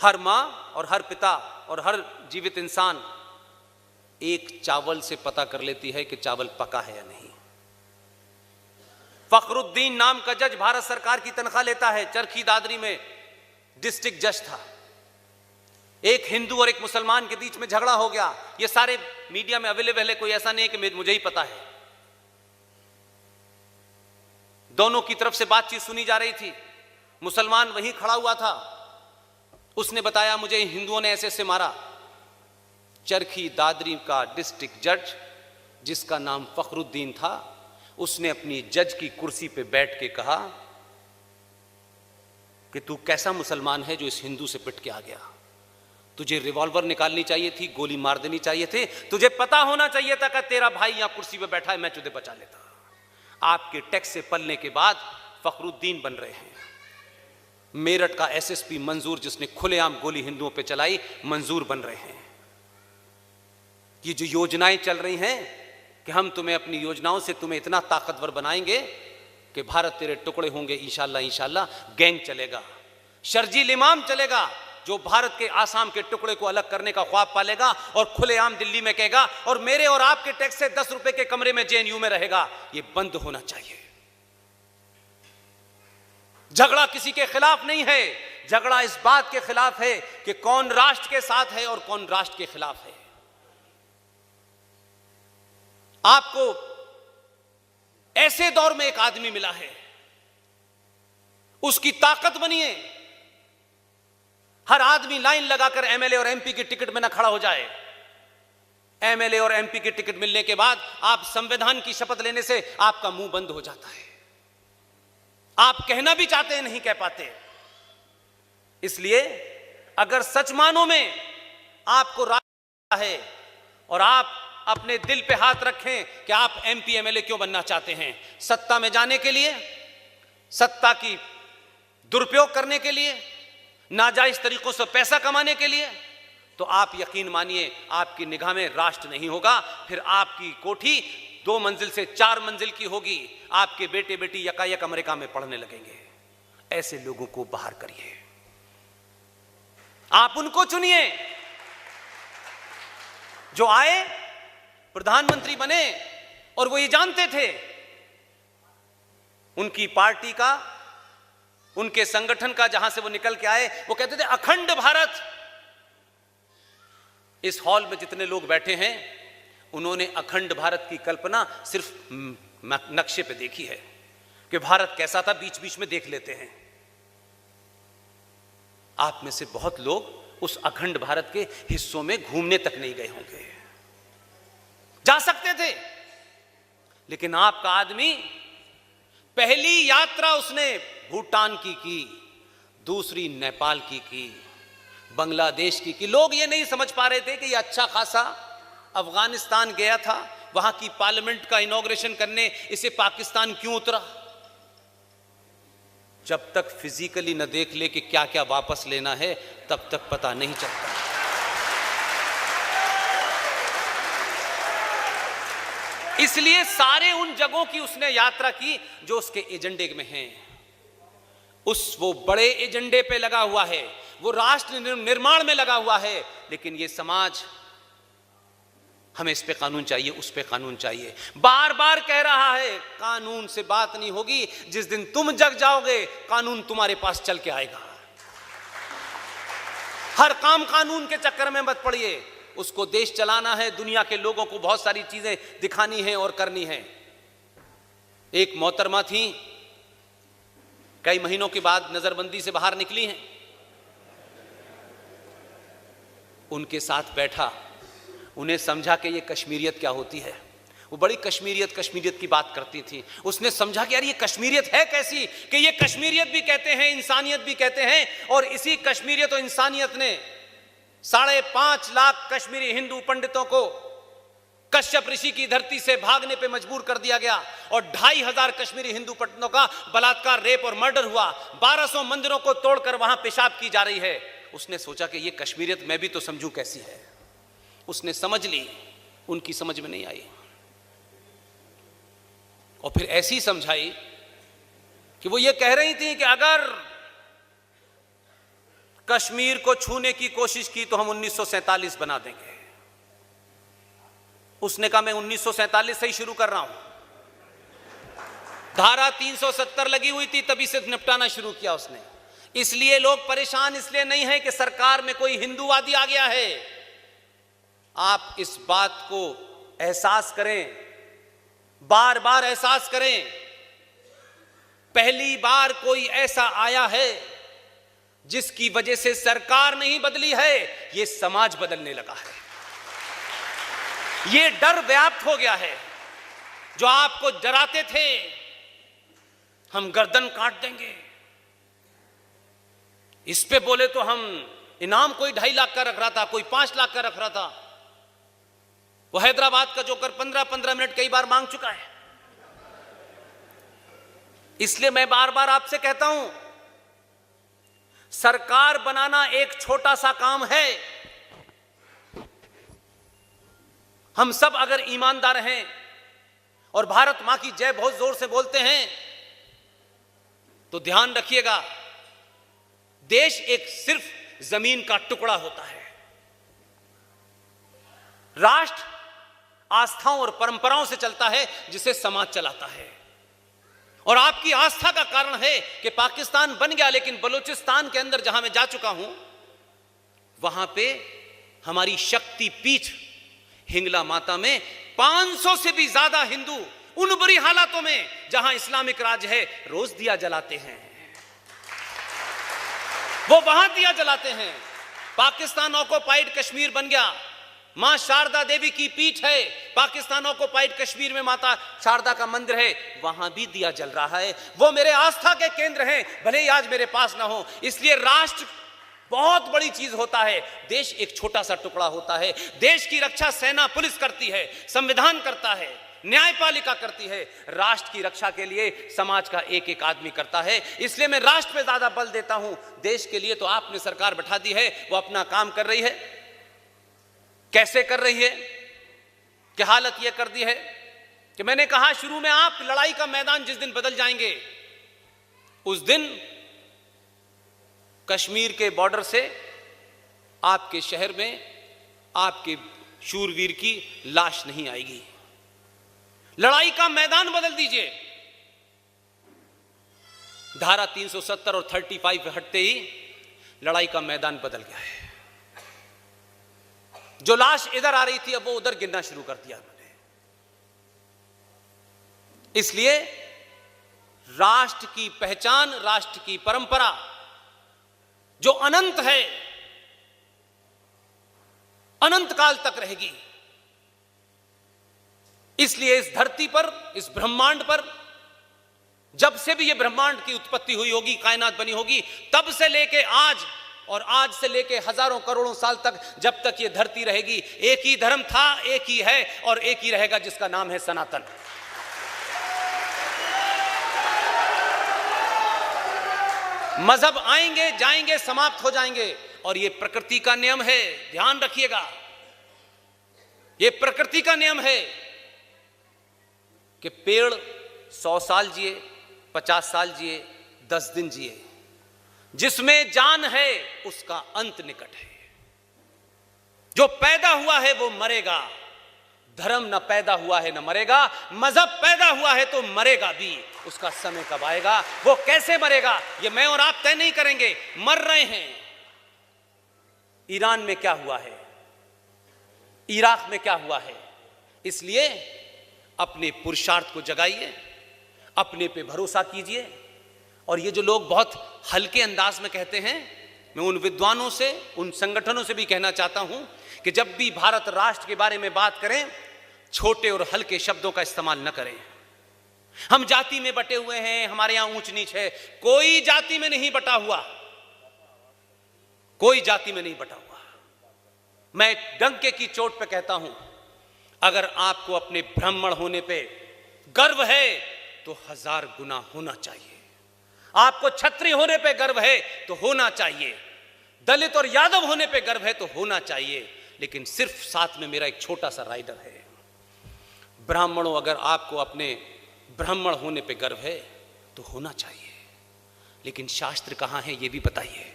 हर मां और हर पिता और हर जीवित इंसान एक चावल से पता कर लेती है कि चावल पका है या नहीं। फखरुद्दीन नाम का जज भारत सरकार की तनख्वाह लेता है, चरखी दादरी में डिस्ट्रिक्ट जज था। एक हिंदू और एक मुसलमान के बीच में झगड़ा हो गया, ये सारे मीडिया में अवेलेबल है, कोई ऐसा नहीं है कि मुझे ही पता है। दोनों की तरफ से बातचीत सुनी जा रही थी। मुसलमान वहीं खड़ा हुआ था, उसने बताया मुझे हिंदुओं ने ऐसे ऐसे मारा। चरखी दादरी का डिस्ट्रिक्ट जज जिसका नाम फखरुद्दीन था, उसने अपनी जज की कुर्सी पे बैठ के कहा कि तू कैसा मुसलमान है जो इस हिंदू से पिट के आ गया? तुझे रिवॉल्वर निकालनी चाहिए थी, गोली मार देनी चाहिए थी, तुझे पता होना चाहिए था कि तेरा भाई यहां कुर्सी पे बैठा है, मैं तुझे बचा लेता। आपके टैक्स से पलने के बाद फखरुद्दीन बन रहे हैं। मेरठ का एसएसपी मंजूर, जिसने खुलेआम गोली हिंदुओं पे चलाई, मंजूर बन रहे हैं। ये जो योजनाएं चल रही हैं कि हम तुम्हें अपनी योजनाओं से तुम्हें इतना ताकतवर बनाएंगे कि भारत तेरे टुकड़े होंगे, इंशाल्लाह इंशाल्लाह। गैंग चलेगा, शर्जील इमाम चलेगा, जो भारत के आसाम के टुकड़े को अलग करने का ख्वाब पालेगा और खुलेआम दिल्ली में कहेगा और मेरे और आपके टैक्स से 10 रुपए के कमरे में जेएनयू में रहेगा। ये बंद होना चाहिए। झगड़ा किसी के खिलाफ नहीं है, झगड़ा इस बात के खिलाफ है कि कौन राष्ट्र के साथ है और कौन राष्ट्र के खिलाफ है। आपको ऐसे दौर में एक आदमी मिला है, उसकी ताकत बनिए। हर आदमी लाइन लगाकर एमएलए और एमपी की टिकट में ना खड़ा हो जाए। एमएलए और एमपी की टिकट मिलने के बाद आप संविधान की शपथ लेने से आपका मुंह बंद हो जाता है। आप कहना भी चाहते हैं, नहीं कह पाते। इसलिए अगर सच मानो में आपको राज है और आप अपने दिल पे हाथ रखें कि आप एमपी एमएलए क्यों बनना चाहते हैं, सत्ता में जाने के लिए, सत्ता की दुरुपयोग करने के लिए, नाजायज तरीकों से पैसा कमाने के लिए, तो आप यकीन मानिए आपकी निगाह में राष्ट्र नहीं होगा। फिर आपकी कोठी 2 मंजिल से 4 मंजिल की होगी। आपके बेटे बेटी यकायक अमेरिका में पढ़ने लगेंगे। ऐसे लोगों को बाहर करिए, आप उनको चुनिए जो आए, प्रधानमंत्री बने और वो ये जानते थे उनकी पार्टी का, उनके संगठन का, जहां से वो निकल के आए, वो कहते थे अखंड भारत। इस हॉल में जितने लोग बैठे हैं उन्होंने अखंड भारत की कल्पना सिर्फ नक्शे पे देखी है कि भारत कैसा था, बीच बीच में देख लेते हैं। आप में से बहुत लोग उस अखंड भारत के हिस्सों में घूमने तक नहीं गए होंगे। जा सकते थे, लेकिन आपका आदमी पहली यात्रा उसने भूटान की, दूसरी नेपाल की, बांग्लादेश की। लोग ये नहीं समझ पा रहे थे कि ये अच्छा खासा अफगानिस्तान गया था, वहां की पार्लियामेंट का इनॉग्रेशन करने, इसे पाकिस्तान क्यों उतरा। जब तक फिजिकली न देख ले कि क्या क्या वापस लेना है, तब तक पता नहीं चलता। इसलिए सारे उन जगहों की उसने यात्रा की जो उसके एजेंडे में हैं। वो बड़े एजेंडे पे लगा हुआ है, वो राष्ट्र निर्माण में लगा हुआ है। लेकिन ये समाज, हमें इस पे कानून चाहिए, उस पे कानून चाहिए, बार बार कह रहा है। कानून से बात नहीं होगी। जिस दिन तुम जग जाओगे, कानून तुम्हारे पास चल के आएगा। हर काम कानून के चक्कर में मत पड़िए। उसको देश चलाना है, दुनिया के लोगों को बहुत सारी चीजें दिखानी है और करनी है। एक मोहतरमा थी, कई महीनों के बाद नजरबंदी से बाहर निकली हैं। उनके साथ बैठा, उन्हें समझा कि ये कश्मीरियत क्या होती है। वो बड़ी कश्मीरियत की बात करती थी। उसने समझा कि यार ये कश्मीरियत है कैसी, कि ये कश्मीरियत भी कहते हैं, इंसानियत भी कहते हैं। और इसी कश्मीरियत और इंसानियत ने 5.5 लाख कश्मीरी हिंदू पंडितों को कश्यप ऋषि की धरती से भागने पे मजबूर कर दिया गया और 2,500 कश्मीरी हिंदू पंडितों का बलात्कार, रेप और मर्डर हुआ। 1200 मंदिरों को तोड़कर वहां पेशाब की जा रही है। उसने सोचा कि ये कश्मीरियत मैं भी तो समझूं कैसी है। उसने समझ ली, उनकी समझ में नहीं आई और फिर ऐसी समझाई कि वो ये कह रही थी कि अगर कश्मीर को छूने की कोशिश की तो हम 1947 बना देंगे। उसने कहा मैं 1947 से ही शुरू कर रहा हूं। धारा 370 लगी हुई थी, तभी से निपटाना शुरू किया उसने। इसलिए लोग परेशान इसलिए नहीं है कि सरकार में कोई हिंदूवादी आ गया है। आप इस बात को एहसास करें, बार बार एहसास करें। पहली बार कोई ऐसा आया है जिसकी वजह से सरकार नहीं बदली है, यह समाज बदलने लगा है। यह डर व्याप्त हो गया है। जो आपको डराते थे हम गर्दन काट देंगे, इस पे बोले तो हम इनाम कोई 2.5 लाख का रख रहा था, कोई 5 लाख का रख रहा था। वो हैदराबाद का जोकर 15-15 मिनट कई बार मांग चुका है। इसलिए मैं बार बार आपसे कहता हूं, सरकार बनाना एक छोटा सा काम है। हम सब अगर ईमानदार हैं और भारत मां की जय बहुत जोर से बोलते हैं तो ध्यान रखिएगा, देश एक सिर्फ जमीन का टुकड़ा होता है। राष्ट्र आस्थाओं और परंपराओं से चलता है, जिसे समाज चलाता है। और आपकी आस्था का कारण है कि पाकिस्तान बन गया, लेकिन बलूचिस्तान के अंदर जहां मैं जा चुका हूं, वहां पे हमारी शक्ति पीठ हिंगला माता में 500 से भी ज्यादा हिंदू उन बुरी हालातों में जहां इस्लामिक राज है रोज दिया जलाते हैं। वो वहां दिया जलाते हैं। पाकिस्तान ऑक्युपाइड कश्मीर बन गया, मां शारदा देवी की पीठ है। पाकिस्तान ऑक्युपाइड कश्मीर में माता शारदा का मंदिर है, वहां भी दिया जल रहा है। वो मेरे आस्था के केंद्र हैं, भले ही आज मेरे पास ना हो। इसलिए राष्ट्र बहुत बड़ी चीज होता है, देश एक छोटा सा टुकड़ा होता है। देश की रक्षा सेना पुलिस करती है, संविधान करता है, न्यायपालिका करती है। राष्ट्र की रक्षा के लिए समाज का एक एक आदमी करता है। इसलिए मैं राष्ट्र पे ज्यादा बल देता हूं। देश के लिए तो आपने सरकार बैठा दी है, वो अपना काम कर रही है। कैसे कर रही है? कि हालत यह कर दी है कि मैंने कहा शुरू में, आप लड़ाई का मैदान जिस दिन बदल जाएंगे उस दिन कश्मीर के बॉर्डर से आपके शहर में आपके शूरवीर की लाश नहीं आएगी। लड़ाई का मैदान बदल दीजिए। धारा 370 और 35 हटते ही लड़ाई का मैदान बदल गया है। जो लाश इधर आ रही थी, अब वो उधर गिरना शुरू कर दिया मैंने। इसलिए राष्ट्र की पहचान, राष्ट्र की परंपरा जो अनंत है, अनंत काल तक रहेगी। इसलिए इस धरती पर, इस ब्रह्मांड पर, जब से भी ये ब्रह्मांड की उत्पत्ति हुई होगी, कायनात बनी होगी, तब से लेके आज, और आज से लेके हजारों करोड़ों साल तक, जब तक ये धरती रहेगी, एक ही धर्म था, एक ही है और एक ही रहेगा, जिसका नाम है सनातन। मजहब आएंगे, जाएंगे, समाप्त हो जाएंगे, और ये प्रकृति का नियम है। ध्यान रखिएगा, ये प्रकृति का नियम है कि पेड़ 100 साल जिए, 50 साल जिए, 10 दिन जिए। जिसमें जान है उसका अंत निकट है। जो पैदा हुआ है वो मरेगा। धर्म न पैदा हुआ है न मरेगा, मजहब पैदा हुआ है तो मरेगा भी। उसका समय कब आएगा, वो कैसे मरेगा, ये मैं और आप तय नहीं करेंगे। मर रहे हैं। ईरान में क्या हुआ है, इराक में क्या हुआ है। इसलिए अपने पुरुषार्थ को जगाइए, अपने पे भरोसा कीजिए। और ये जो लोग बहुत हल्के अंदाज में कहते हैं, मैं उन विद्वानों से, उन संगठनों से भी कहना चाहता हूं कि जब भी भारत राष्ट्र के बारे में बात करें, छोटे और हल्के शब्दों का इस्तेमाल न करें। हम जाति में बटे हुए हैं, हमारे यहां ऊंच नीच है। कोई जाति में नहीं बटा हुआ, कोई जाति में नहीं बटा हुआ। मैं डंके की चोट पे कहता हूं, अगर आपको अपने ब्राह्मण होने पे गर्व है तो 1000 गुना होना चाहिए। आपको क्षत्रिय होने पे गर्व है तो होना चाहिए। दलित और यादव होने पे गर्व है तो होना चाहिए। लेकिन सिर्फ साथ में मेरा एक छोटा सा राइडर है, ब्राह्मणों, अगर आपको अपने ब्राह्मण होने पे गर्व है तो होना चाहिए। लेकिन शास्त्र कहां है ये भी बताइए।